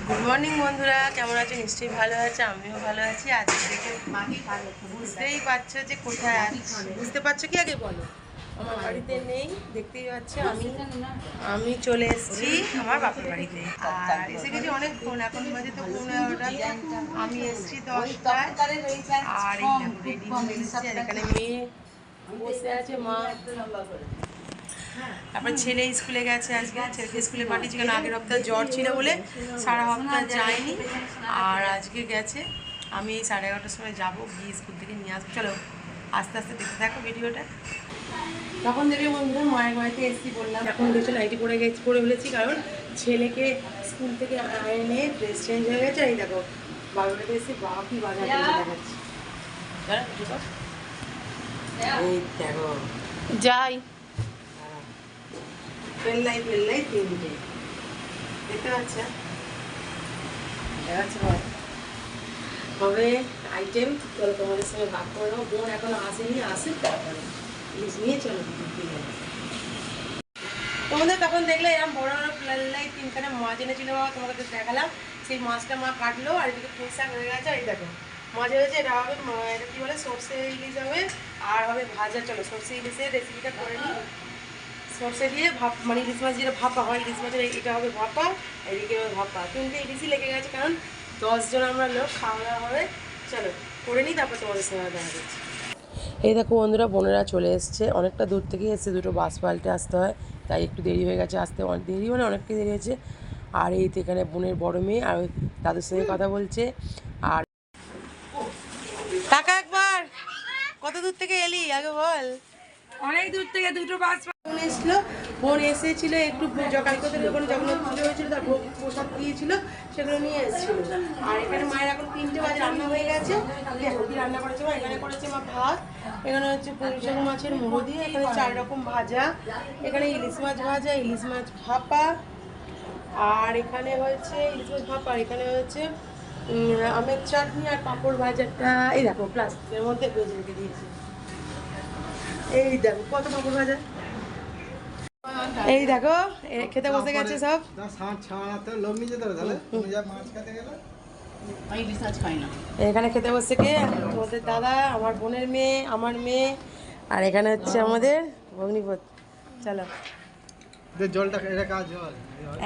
Good morning বন্ধুরা, কেমন আছে? নিশ্চয়ই ভালো আছে, আমিও ভালো আছি। আজকে দেখে বুঝতেই পারছো যে কোথায় আছি। বুঝতে পারছো কি আগে বলো? আমার বাড়িতে নেই, দেখতেই পাচ্ছ। আমি চলে এসেছি আমার বাপের বাড়িতে, আর এসে গেছি অনেকক্ষণ। এখন বাজে তো 15টা, আমি এসেছি 10টায়। আর এই দেখো রেডি হয়ে এসেছি, আর এখানে মেয়ে বসে আছে, মা। তারপর ছেলে স্কুলে গেছে, আজকে ছেলেকে স্কুলে পাঠিয়েছি, কারণ আগের সপ্তাহে জ্বর ছিল বলে সারা সপ্তাহ যায়নি, আর আজকে গেছে। আমি এই 11:30টার সময় যাবো, গিয়ে স্কুল থেকে নিয়ে আসবো। চলো আস্তে আস্তে দেখতে থাকো ভিডিওটা। তখন দেখে বন্ধুরা মায়ের বাড়িতে এসেছি বললাম, এখন দেখছো নাইটি পরে ফেলেছি, কারণ ছেলেকে স্কুল থেকে এনে ড্রেস চেঞ্জ হয়ে গেছে। এই দেখো বারোটাতে এসে বাকি বাজার দেখাচ্ছি। এই দেখো যাই পেল্লাই তিনটে দেখতে পাচ্ছেন। হবে আইটেম, চলো তোমাদের সঙ্গে ভাগ করে নেবো। বোন এখন আসেনি, আসে তারপরে ইলিশ নিয়ে চলো তোমাদের। তখন দেখলে এরকম বড় বড় পেল্লাই তিনখানে মাছ এনেছিল, বাবা তোমাকে দেখালাম। সেই মাছটা মা কাটলো, আর এদিকে পুঁই শাক হয়ে গেছে। এই দেখো মজা হয়েছে। এটা হবে, এটা কী বলে, সর্ষে ইলিশ হবে, আর হবে ভাজা। চলো সর্ষে ইলিশের রেসিপিটা করে নিই। সর্ষে দিয়ে ভাপ, মানে ইলিশ মাছ যেটা ভাপা হয়, ইলিশ মাছের এটা হবে ভাপা, এদিকে হবে ভাপা। তিনটে ইলিশই লেগে গেছে, কারণ 10 জন আমরা লোক, খাওয়া দাওয়া হবে। চলো করে নিই, তারপর তোমাদের সঙ্গে দেখা করছি। এই দেখো বন্ধুরা, বোনেরা চলে এসছে, অনেকটা দূর থেকে এসছে, দুটো বাস পাল্টে আসতে হয়, তাই একটু দেরি হয়ে গেছে আসতে। অনেক দেরি, মানে অনেকটাই দেরি হয়েছে। আর এই তো এখানে বোনের বড় মেয়ে আর দাদুর সঙ্গে কথা বলছে। আর টাকা একবার কত দূর থেকে এলি আগে বল? অনেক দূর থেকে দুটো বাস এসেছিল, বোন এসেছিল একটু কালকে ওখানে জগন্নাথ পুজো হয়েছিল, তার ভোগ প্রসাদ দিয়েছিল, সেগুলো নিয়ে এসেছিল। আর এখানে মায়ের এখন 3টে বাজে, রান্না হয়ে গেছে। দেখো কি রান্না করেছে মা। এখানে করেছে মা ভাত, এখানে হচ্ছে পুঁইশাক মাছের মুড়ো দিয়ে, এখানে 4 রকম ভাজা, এখানে ইলিশ মাছ ভাজা, ইলিশ মাছ ভাপা, আর এখানে হচ্ছে ইলিশ মাছ ভাপা, এখানে হচ্ছে আমের চাটনি আর পাঁপড় ভাজাটা। এই দেখো প্লাস্টিকের মধ্যে বেজে রেখে দিয়েছি। এই দেখো কত পাঁপড় ভাজা। এই দেখো খেতে বসে গেছে সব। এখানে খেতে বসে কে? তোমাদের দাদা, আমার বোনের মেয়ে, আমার মেয়ে, আর এখানে হচ্ছে আমাদের ভগ্নিপতি। চলো জলটা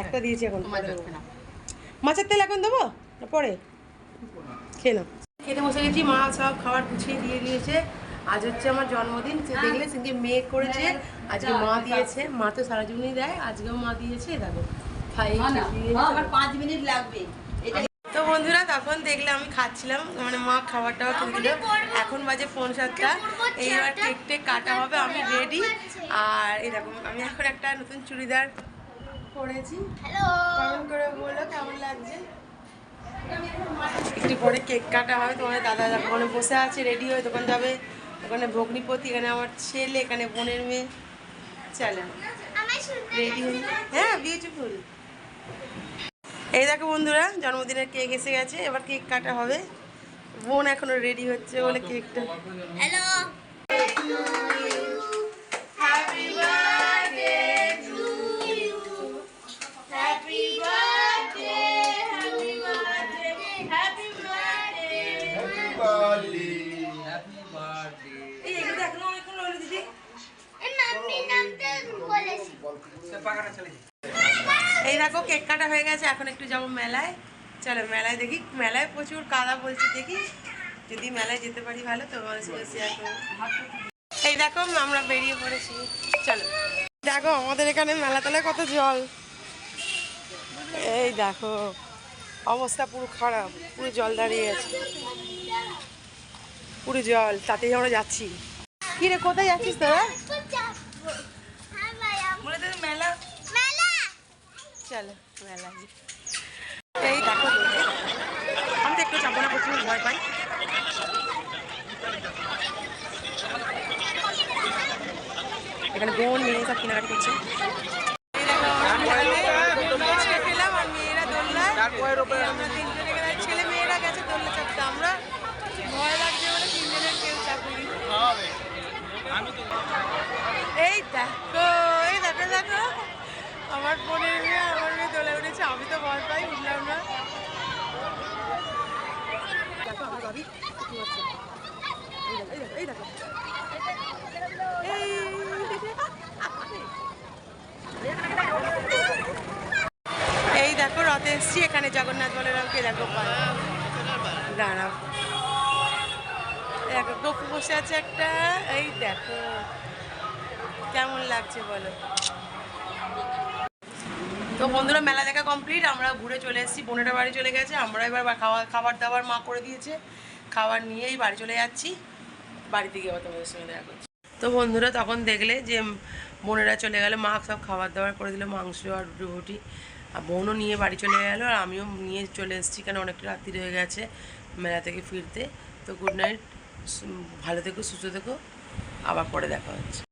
একটা দিয়েছি, এখন মাছের তেল এখন দেবো না পরে? খেয়ে নাও। খেতে বসে গেছি, মা সব খাবার গুছিয়ে দিয়ে দিয়েছে। আজ হচ্ছে আমার জন্মদিন, সে দেখলে সেদিকে মেয়ে করেছে, আজকে মা দিয়েছে। মা তো সারা জীবনই দেয়, আজকেও মা দিয়েছে। দেখো খাই, 5 মিনিট লাগবে। তো বন্ধুরা তখন দেখলে আমি খাচ্ছিলাম, মানে মা খাবার টাবার খেতে দিল। এখন বাজে 7:45। এইবার কেক কাটা হবে, আমি রেডি। আর এরকম আমি এখন একটা নতুন চুড়িদার পরেছি। কেমন করে বললো, কেমন লাগছে? একটু পরে কেক কাটা হবে। তোমার দাদা ওখানে বসে আছে রেডি হয়ে, দোকান যাবে। ওখানে ভগ্নিপতি, এখানে আমার ছেলে, এখানে বোনের মেয়ে। চলো রেডি হয়ে, হ্যাঁ বিউটিফুল। এই দেখো বন্ধুরা, জন্মদিনের কেক এসে গেছে, এবার কেক কাটা হবে। বোন এখনো রেডি হচ্ছে বলে কেকটা। Hello, happy birthday to you, happy birthday, happy birthday, happy birthday, happy birthday, happy birthday. এই এগুলো দেখো না, অনেকক্ষণ রইল দিদি। এই দেখো কেক কাটা হয়ে গেছে, এখন একটু যাবো মেলায়। চলো মেলায় দেখি, মেলায় প্রচুর কাদা বলছে, দেখি যদি মেলায় যেতে পারি ভালো, তো তোমাদের সঙ্গে শেয়ার করবো। এই দেখো আমরা বেরিয়ে পড়েছি, চলো। দেখো আমাদের এখানে মেলা তলায় কত জল। এই দেখো অবস্থা পুরো খারাপ, পুরো জল দাঁড়িয়ে গেছে, পুরো জল, তাতেই আমরা যাচ্ছি। কি রে, কোথায় যাচ্ছিস তোরা? মেলা, চলো মেলা। এই দেখো আমি তো একটু যাবো না, প্রচুর ভয় পাই। এখানে বোন মেয়ে সব কেনাকাটি করছে। পেলাম আর মেয়েরা দোলনায়, আমরা 3জনে গেলাম, ছেলে মেয়েরা গেছে দোলনা চাপতে। আমরা ভয় লাগছে বলে 3জনের কেউ চাপিনি। এই দেখো, এই দেখো দেখো আমার বোনের মেয়ে, আমার মেয়ে দোলে উঠেছে। আমি তো ভয় পাই, উঠলাম না। এসেছি এখানে জগন্নাথ বলরামকে দেখো দাঁড়াও দেখো গপু বসে আছে একটা, এই দেখো কেমন লাগছে বলো। তো বন্ধুরা মেলা দেখা কমপ্লিট, আমরা ঘুরে চলে এসেছি, বোনেরা বাড়ি চলে গেছে, আমরা এবার খাবার দাবার মা করে দিয়েছে, খাবার নিয়েই বাড়ি চলে যাচ্ছি, বাড়িতে গিয়ে আবার তোমাদের সঙ্গে দেখা করছি। তো বন্ধুরা তখন দেখলে যে বোনেরা চলে গেলে, মা সব খাবার দাবার করে দিল, মাংস আর রুটি, আর বোনও নিয়ে বাড়ি চলে গেল, আর আমিও নিয়ে চলে এসেছি, কেন অনেকটা রাত্রি হয়ে গেছে মেলা থেকে ফিরতে। তো গুড নাইট, ভালো থেকো, সুস্থ থেকো, আবার পরে দেখা হচ্ছে।